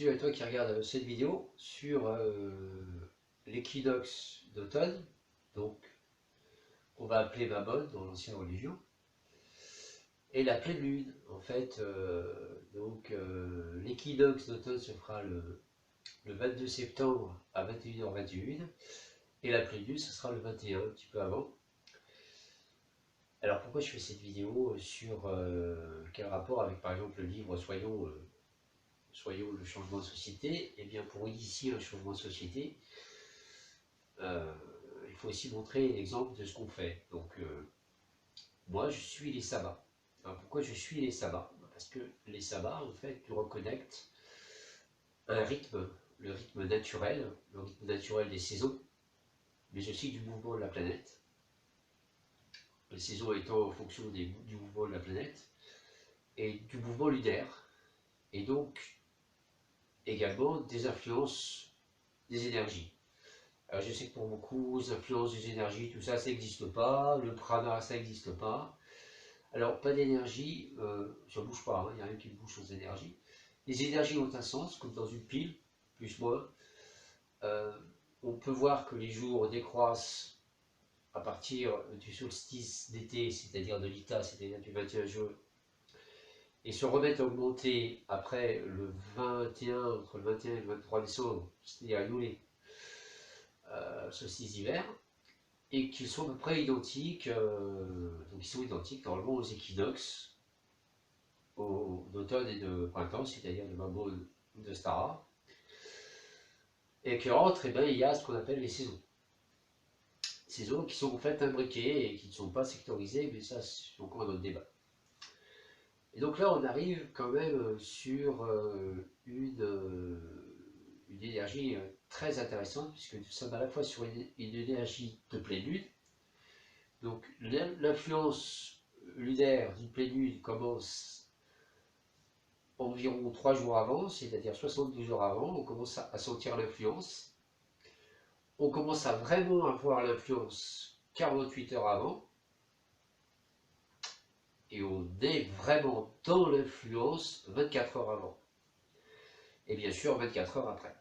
Salut à toi qui regarde cette vidéo sur l'équinoxe d'automne, donc on va appeler Mabon dans l'ancienne religion, et la pleine lune. En fait, l'équinoxe d'automne se fera le 22 septembre à 21h21, et la pleine lune ce sera le 21, un petit peu avant. Alors pourquoi je fais cette vidéo sur quel rapport avec par exemple le livre Soyons le changement de société? Eh bien, pour initier un changement de société, il faut aussi montrer l'exemple de ce qu'on fait. Donc, moi, je suis les sabbats. Alors, pourquoi je suis les sabbats? Parce que les sabbats, en fait, nous reconnectent un rythme, le rythme naturel des saisons, mais aussi du mouvement de la planète. Les saisons étant en fonction du mouvement de la planète et du mouvement lunaire, et donc également des influences des énergies. Alors je sais que pour beaucoup, les influences des énergies, tout ça, ça n'existe pas. Le prana, ça n'existe pas. Alors, pas d'énergie, ça ne bouge pas, il n'y a rien qui bouge sans énergie. Les énergies ont un sens, comme dans une pile, plus moins. Euh, on peut voir que les jours décroissent à partir du solstice d'été, c'est-à-dire de l'Ita, c'est-à-dire du 21 juin, et se remettent à augmenter après le 21, entre le 21 et le 23 décembre, c'est-à-dire Yule, solstice d'hiver, et qu'ils sont à peu près identiques, donc ils sont identiques normalement aux équinoxes d'automne et de printemps, c'est-à-dire le Mabon de Stara, et que entre, eh ben, il y a ce qu'on appelle les saisons. Saisons qui sont en fait imbriquées et qui ne sont pas sectorisées, mais ça c'est encore un autre débat. Et donc là on arrive quand même sur une énergie très intéressante, puisque nous sommes à la fois sur une énergie de pleine lune. Donc l'influence lunaire d'une pleine lune commence environ 3 jours avant, c'est-à-dire 72 heures avant, on commence à sentir l'influence. On commence à vraiment avoir l'influence 48 heures avant, et on est vraiment dans l'influence 24 heures avant. Et bien sûr 24 heures après.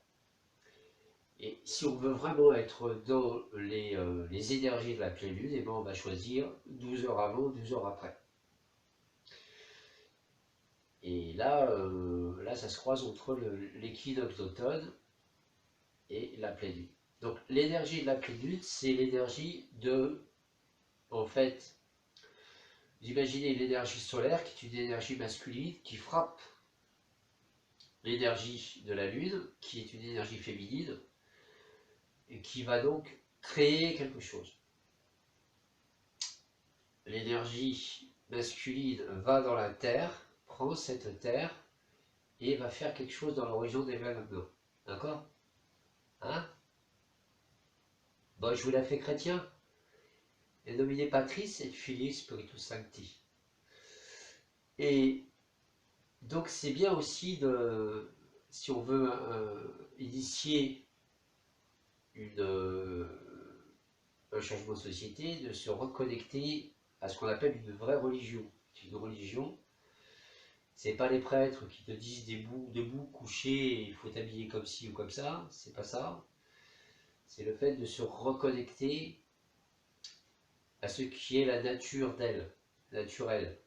Et si on veut vraiment être dans les énergies de la pleine lune, et ben on va choisir 12 heures avant, 12 heures après. Et là, là ça se croise entre l'équinoxe d'automne et la pleine lune. Donc l'énergie de la pleine lune, c'est l'énergie de, en fait, vous imaginez l'énergie solaire qui est une énergie masculine qui frappe l'énergie de la lune, qui est une énergie féminine, et qui va donc créer quelque chose. L'énergie masculine va dans la terre, prend cette terre, et va faire quelque chose dans l'horizon des maintenant. D'accord? Hein? Bon, je vous la fais chrétien. Et nomine Patris et Filii Spiritus Sancti. Et donc c'est bien aussi de, si on veut initier un changement de société, de se reconnecter à ce qu'on appelle une vraie religion. Une religion, c'est pas les prêtres qui te disent debout, couché, il faut t'habiller comme ci ou comme ça, c'est pas ça. C'est le fait de se reconnecter à ce qui est la nature d'elle, naturelle.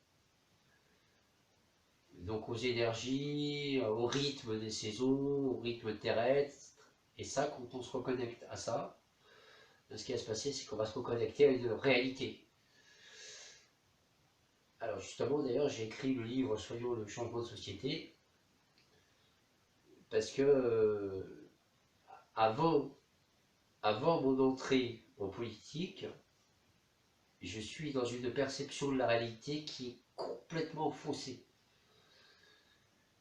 Donc aux énergies, au rythme des saisons, au rythme terrestre. Et ça, quand on se reconnecte à ça, ce qui va se passer, c'est qu'on va se reconnecter à une réalité. Alors justement, d'ailleurs, j'ai écrit le livre Soyons le changement de société, parce que avant mon entrée en politique, je suis dans une perception de la réalité qui est complètement faussée.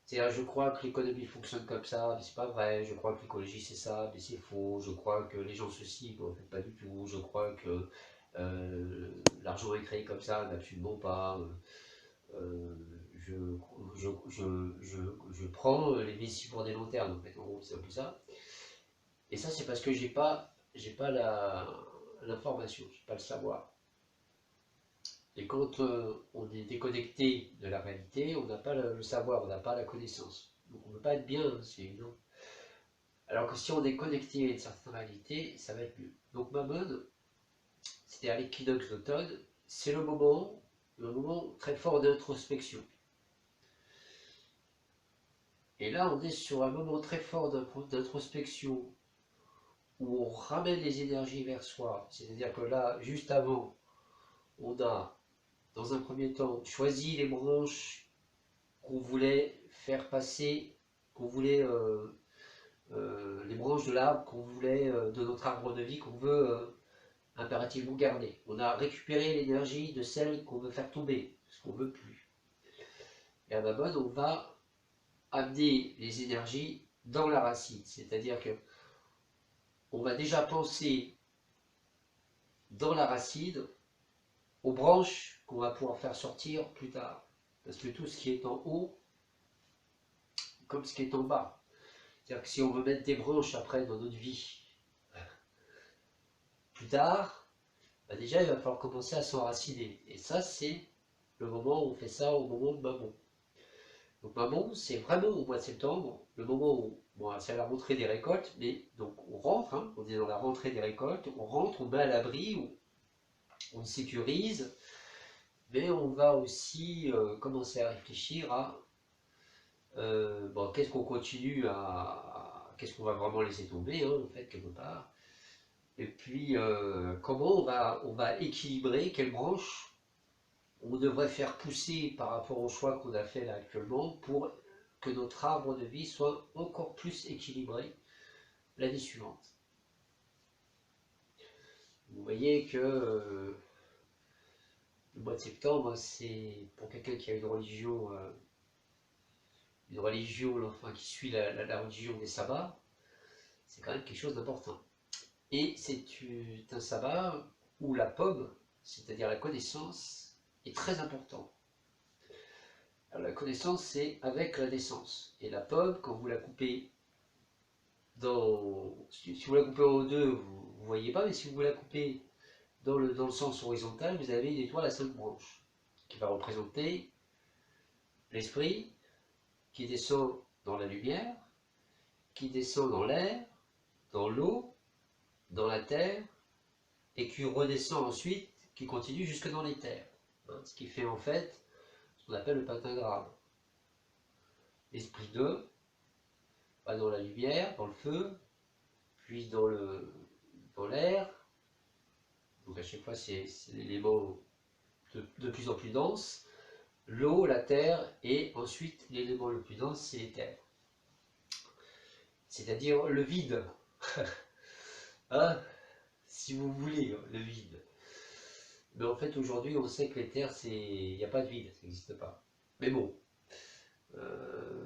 C'est-à-dire, je crois que l'économie fonctionne comme ça, mais c'est pas vrai. Je crois que l'écologie c'est ça, mais c'est faux. Je crois que les gens ceci, mais en fait pas du tout. Je crois que l'argent est créé comme ça, mais absolument pas. Euh, je, je prends les vessies pour des lanternes, en fait, en gros, c'est un peu ça. Et ça, c'est parce que j'ai pas l'information, j'ai pas le savoir. Et quand on est déconnecté de la réalité, on n'a pas le savoir, on n'a pas la connaissance. Donc ne peut pas être bien, hein, c'est évident. Alors que si on est connecté à une certaine réalité, ça va être mieux. Donc Mammon, c'était à l'équinoxe d'automne, c'est le moment très fort d'introspection. Et là, on est sur un moment très fort d'introspection où on ramène les énergies vers soi. C'est-à-dire que là, juste avant, on a, dans un premier temps, choisi les branches qu'on voulait faire passer, qu'on voulait, les branches de l'arbre qu'on voulait, de notre arbre de vie, qu'on veut impérativement garder. On a récupéré l'énergie de celle qu'on veut faire tomber, ce qu'on ne veut plus. Et à Mammon, on va amener les énergies dans la racine. C'est-à-dire que on va déjà penser dans la racine aux branches qu'on va pouvoir faire sortir plus tard. Parce que tout ce qui est en haut, comme ce qui est en bas. C'est-à-dire que si on veut mettre des branches après dans notre vie, plus tard, bah déjà il va falloir commencer à s'enraciner. Et ça, c'est le moment où on fait ça au moment de Mammon. Donc Mammon, c'est vraiment au mois de septembre, le moment où, bon, c'est la rentrée des récoltes, mais donc on rentre, hein, on est dans la rentrée des récoltes, on rentre, on met à l'abri, on sécurise, mais on va aussi commencer à réfléchir à bon, qu'est-ce qu'on continue qu'est-ce qu'on va vraiment laisser tomber, hein, en fait, quelque part. Et puis, comment on va équilibrer, quelles branches on devrait faire pousser par rapport au choix qu'on a fait là actuellement pour que notre arbre de vie soit encore plus équilibré l'année suivante. Vous voyez que le mois de septembre, c'est pour quelqu'un qui a une religion enfin, qui suit la religion des sabbats, c'est quand même quelque chose d'important. Et c'est un sabbat où la pomme, c'est-à-dire la connaissance, est très importante. Alors la connaissance, c'est avec la naissance. Et la pomme, quand vous la coupez si vous la coupez en deux, vous ne voyez pas, mais si vous la coupez dans le sens horizontal, vous avez une étoile à 5 branches, qui va représenter l'esprit, qui descend dans la lumière, qui descend dans l'air, dans l'eau, dans la terre, et qui redescend ensuite, qui continue jusque dans les terres. Hein, ce qui fait en fait ce qu'on appelle le pentagramme. L'esprit 2 va dans la lumière, dans le feu, puis dans l'air. Donc à chaque fois c'est l'élément de plus en plus dense. L'eau, la terre, et ensuite l'élément le plus dense, c'est l'éther. C'est-à-dire le vide. Hein, si vous voulez, le vide. Mais en fait, aujourd'hui, on sait que l'éther, il n'y a pas de vide, ça n'existe pas. Mais bon,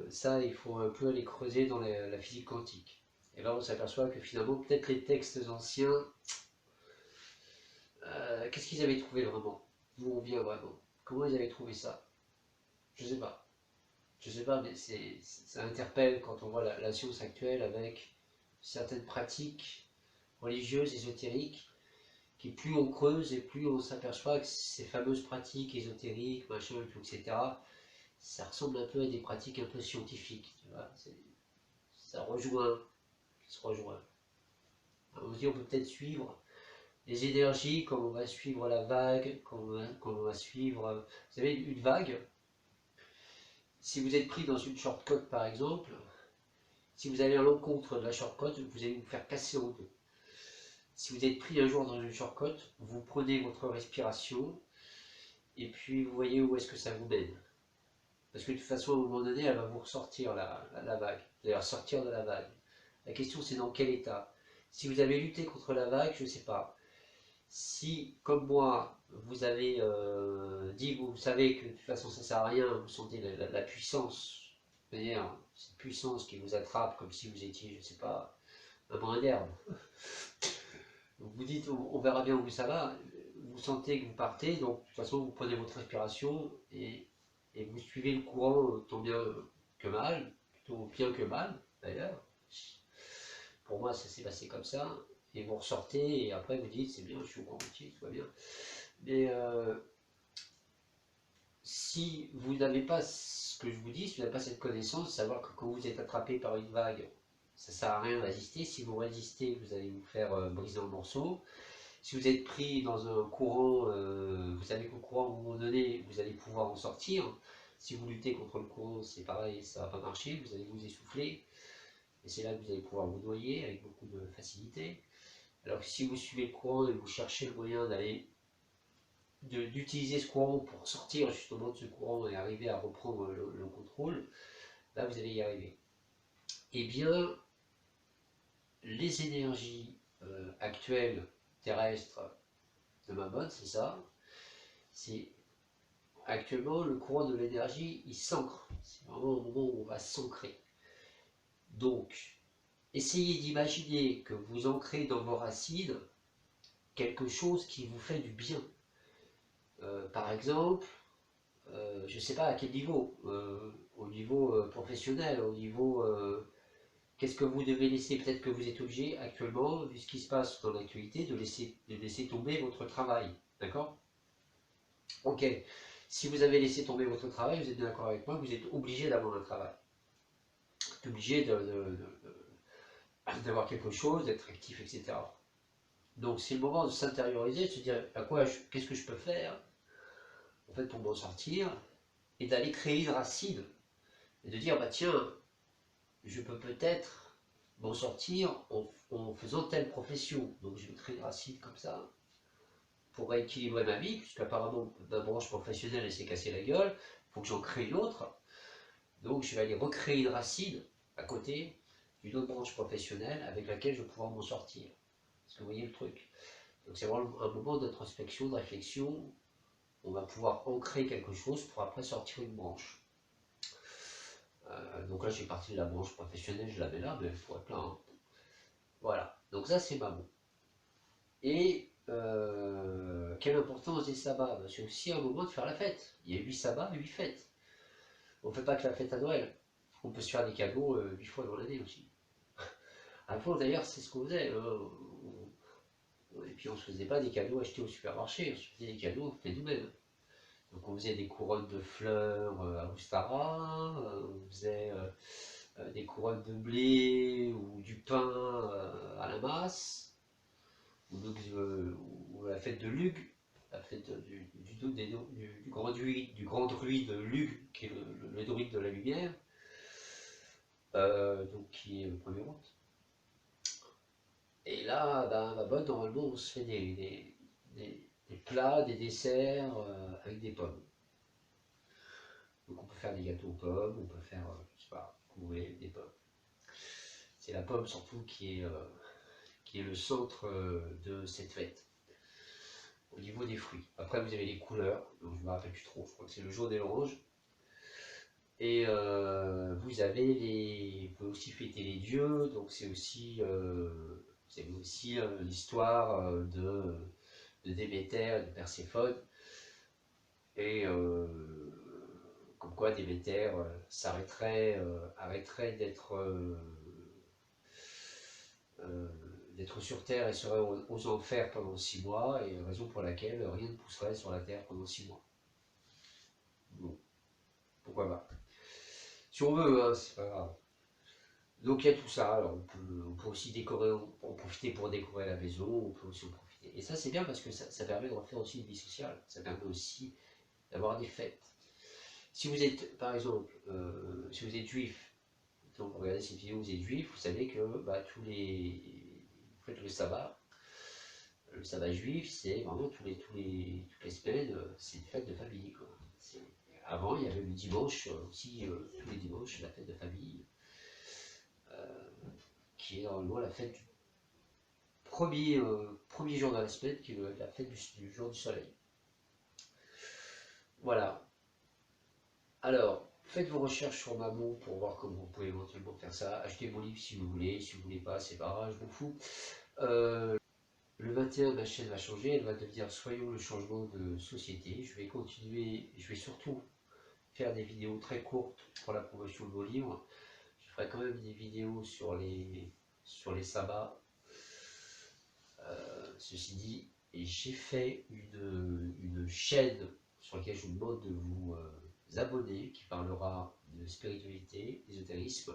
ça, il faut un peu aller creuser dans la physique quantique. Et là, on s'aperçoit que finalement, peut-être les textes anciens, qu'est-ce qu'ils avaient trouvé vraiment? D'où on vient vraiment? Comment ils avaient trouvé ça? Je sais pas. Je sais pas, mais ça interpelle quand on voit la science actuelle avec certaines pratiques religieuses, ésotériques, qui plus on creuse et plus on s'aperçoit que ces fameuses pratiques ésotériques, machin, tout, etc., ça ressemble un peu à des pratiques un peu scientifiques. Tu vois, ça se rejoint. Alors on se dit on peut peut-être suivre les énergies, comme on va suivre la vague, comme on va suivre... Vous savez, une vague, si vous êtes pris dans une shortcut par exemple, si vous allez à l'encontre de la shortcut, vous allez vous faire casser en deux. Si vous êtes pris un jour dans une shortcut, vous prenez votre respiration et puis vous voyez où est-ce que ça vous mène. Parce que de toute façon, à un moment donné, elle va vous ressortir la vague. Vous allez ressortir de la vague. La question, c'est dans quel état. Si vous avez lutté contre la vague, je ne sais pas. Si, comme moi, vous avez dit, vous savez que de toute façon, ça ne sert à rien, vous sentez la puissance, c'est-à-dire cette puissance qui vous attrape comme si vous étiez, je ne sais pas, un brin d'herbe. Donc vous dites, on verra bien où ça va, vous sentez que vous partez, donc de toute façon vous prenez votre respiration et vous suivez le courant tant bien que mal, plutôt bien que mal d'ailleurs. Pour moi ça s'est passé comme ça, et vous ressortez et après vous dites c'est bien, je suis au courant entier, tout va bien. Mais si vous n'avez pas ce que je vous dis, si vous n'avez pas cette connaissance, savoir que quand vous êtes attrapé par une vague, ça ne sert à rien de résister. Si vous résistez, vous allez vous faire briser en morceaux. Si vous êtes pris dans un courant, vous savez qu'au courant, à un moment donné, vous allez pouvoir en sortir. Si vous luttez contre le courant, c'est pareil, ça ne va pas marcher, vous allez vous essouffler. Et c'est là que vous allez pouvoir vous noyer avec beaucoup de facilité. Alors que si vous suivez le courant et vous cherchez le moyen d'utiliser ce courant pour sortir justement de ce courant et arriver à reprendre le contrôle, là vous allez y arriver. Eh bien, les énergies actuelles terrestres de ma bonne, c'est ça. C'est actuellement le courant de l'énergie, il s'ancre. C'est vraiment au moment où on va s'ancrer. Donc, essayez d'imaginer que vous ancrez dans vos racines quelque chose qui vous fait du bien. Par exemple, je ne sais pas à quel niveau, au niveau professionnel, au niveau qu'est-ce que vous devez laisser. Peut-être que vous êtes obligé actuellement, vu ce qui se passe dans l'actualité, de laisser tomber votre travail. D'accord? Ok. Si vous avez laissé tomber votre travail, vous êtes d'accord avec moi, vous êtes obligé d'avoir un travail. Vous êtes obligé d'avoir quelque chose, d'être actif, etc. Donc c'est le moment de s'intérioriser, de se dire qu'est-ce que je peux faire en fait pour m'en sortir, et d'aller créer une racine. Et de dire, bah tiens, je peux peut-être m'en sortir en faisant telle profession. Donc je vais créer une racine comme ça, pour rééquilibrer ma vie, puisqu'apparemment ma branche professionnelle elle s'est cassée la gueule, il faut que j'en crée une autre. Donc je vais aller recréer une racine à côté d'une autre branche professionnelle avec laquelle je vais pouvoir m'en sortir. Est-ce que vous voyez le truc? Donc c'est vraiment un moment d'introspection, de réflexion. On va pouvoir ancrer quelque chose pour après sortir une branche. Donc là j'ai parti de la branche professionnelle, je la mets là, mais il faut être là. Hein. Voilà, donc ça c'est maman. Et quelle importance des sabbats? C'est aussi un moment de faire la fête. Il y a 8 sabbats, 8 fêtes. On ne fait pas que la fête à Noël. On peut se faire des cadeaux 8 fois dans l'année aussi. Avant d'ailleurs, c'est ce qu'on faisait. Et puis on ne se faisait pas des cadeaux achetés au supermarché, on se faisait des cadeaux faits nous-mêmes. Donc on faisait des couronnes de fleurs à Oustara, on faisait des couronnes de blé ou du pain à la masse, ou la fête de Lugh, la fête du grand druide de Lugh, qui est le druide de la lumière, donc qui est le 1er août. Et là, ben, ma bonne, normalement, on se fait des plats, des desserts avec des pommes. Donc on peut faire des gâteaux aux pommes, on peut faire, je sais pas, vous voulez, des pommes. C'est la pomme surtout qui est le centre de cette fête. Au niveau des fruits. Après vous avez les couleurs, donc je ne me rappelle plus trop, je crois que c'est le jaune et l'orange. Et vous pouvez aussi fêter les dieux, donc c'est aussi l'histoire de Déméter, de Perséphone. Et comme quoi Déméter arrêterait d'être sur Terre et serait aux enfers pendant 6 mois, et raison pour laquelle rien ne pousserait sur la Terre pendant 6 mois. Bon, pourquoi pas. Si on veut, hein, c'est pas grave. Donc il y a tout ça, alors on peut aussi en profiter pour décorer la maison, on peut aussi en profiter. Et ça c'est bien parce que ça permet de refaire aussi une vie sociale, ça permet aussi d'avoir des fêtes. Si vous êtes, par exemple, si vous êtes juif, donc regardez cette vidéo, vous êtes juif, vous savez que bah, vous faites le sabbat juif, c'est vraiment toutes les semaines, c'est une fête de famille. Quoi. Avant, il y avait le dimanche aussi, tous les dimanches, la fête de famille, qui est normalement la fête du premier jour de la semaine, qui est la fête du jour du soleil. Voilà. Alors, faites vos recherches sur Mammon pour voir comment vous pouvez éventuellement faire ça. Achetez mon livre si vous voulez pas, c'est pas grave, je m'en fous. Le 21, ma chaîne va changer, elle va devenir Soyons le changement de société. Je vais continuer, je vais surtout faire des vidéos très courtes pour la promotion de vos livres. Je ferai quand même des vidéos sur les sabbats. Ceci dit, j'ai fait une chaîne sur laquelle je vous demande de vous abonnés qui parlera de spiritualité, d'ésotérisme,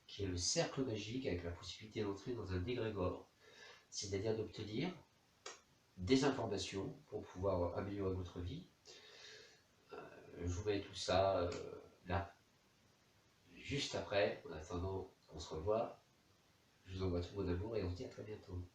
qui est le cercle magique avec la possibilité d'entrer dans un égrégore, c'est-à-dire d'obtenir des informations pour pouvoir améliorer votre vie. Je vous mets tout ça là, juste après. En attendant qu'on se revoie, je vous envoie tout mon amour et on se dit à très bientôt.